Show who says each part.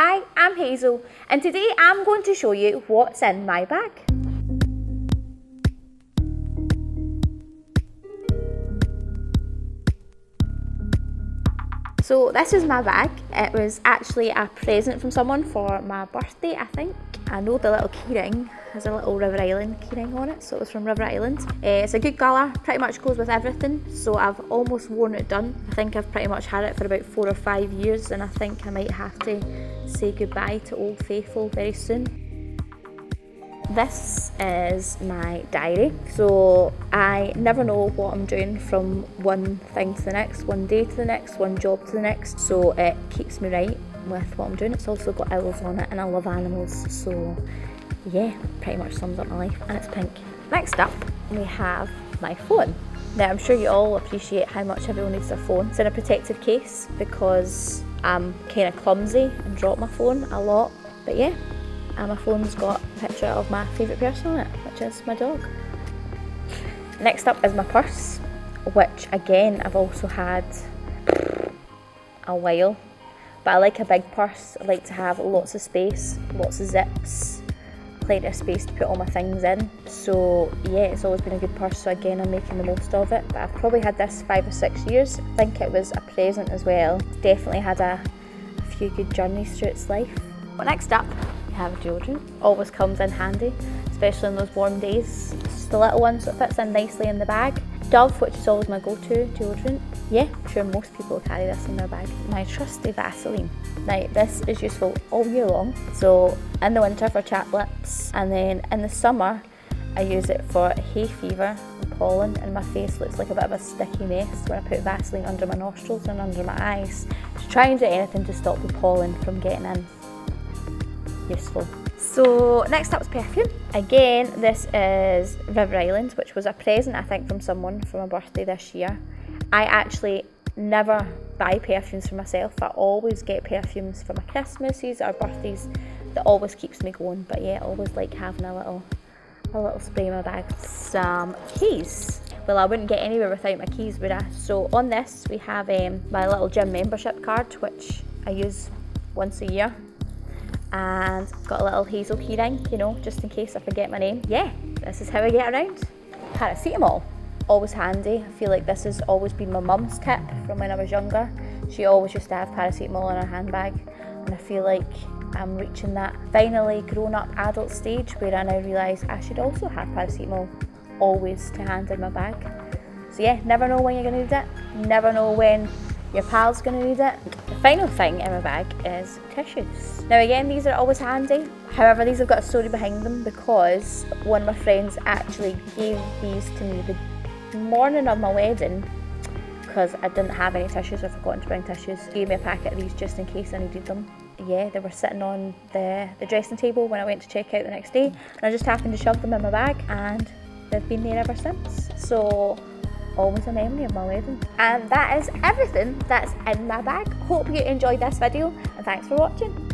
Speaker 1: Hi, I'm Hazel, and today I'm going to show you what's in my bag. So this is my bag. It was actually a present from someone for my birthday, I think. I know the little keyring has a little River Island keyring on it, so it was from River Island. It's a good colour, pretty much goes with everything, so I've almost worn it done. I think I've pretty much had it for about 4 or 5 years, and I think I might have to say goodbye to Old Faithful very soon. This is my diary, so I never know what I'm doing from one thing to the next, one day to the next, one job to the next, so it keeps me right with what I'm doing. It's also got owls on it and I love animals, so yeah, pretty much sums up my life, and it's pink. Next up we have my phone. Now I'm sure you all appreciate how much everyone needs their phone. It's in a protected case because I'm kind of clumsy and drop my phone a lot, but yeah. And my phone's got a picture of my favourite person on it, which is my dog. Next up is my purse, which again I've also had a while. But I like a big purse. I like to have lots of space, lots of zips, plenty of space to put all my things in. So yeah, it's always been a good purse, so again I'm making the most of it. But I've probably had this 5 or 6 years. I think it was a present as well. It's definitely had a few good journeys through its life. But next up, have deodorant. Always comes in handy, especially in those warm days. It's just a little one, so it fits in nicely in the bag. Dove, which is always my go-to deodorant. Yeah, I'm sure most people carry this in their bag. My trusty Vaseline. Now, this is useful all year long. So in the winter for chapped lips, and then in the summer, I use it for hay fever and pollen, and my face looks like a bit of a sticky mess when I put Vaseline under my nostrils and under my eyes. Just try and do anything to stop the pollen from getting in. Useful. So next up is perfume. Again, this is River Island, which was a present I think from someone for my birthday this year. I actually never buy perfumes for myself. I always get perfumes for my Christmases or birthdays. That always keeps me going. But yeah, I always like having a little spray in my bag. Some keys. Well, I wouldn't get anywhere without my keys, would I? So on this we have my little gym membership card, which I use once a year. And got a little Hazel keyring, you know, just in case I forget my name. Yeah, this is how I get around. Paracetamol, always handy. I feel like this has always been my mum's kit from when I was younger. She always used to have paracetamol in her handbag, and I feel like I'm reaching that finally grown-up adult stage where I now realise I should also have paracetamol always to hand in my bag. So yeah, never know when you're going to need it, never know when your pal's going to need it. The final thing in my bag is tissues. Now again, these are always handy. However, these have got a story behind them because one of my friends actually gave these to me the morning of my wedding because I didn't have any tissues. I forgotten to bring tissues. Gave me a packet of these just in case I needed them. Yeah, they were sitting on the dressing table when I went to check out the next day, and I just happened to shove them in my bag, and they've been there ever since. So always a memory of my wedding. And that is everything that's in my bag. Hope you enjoyed this video, and thanks for watching.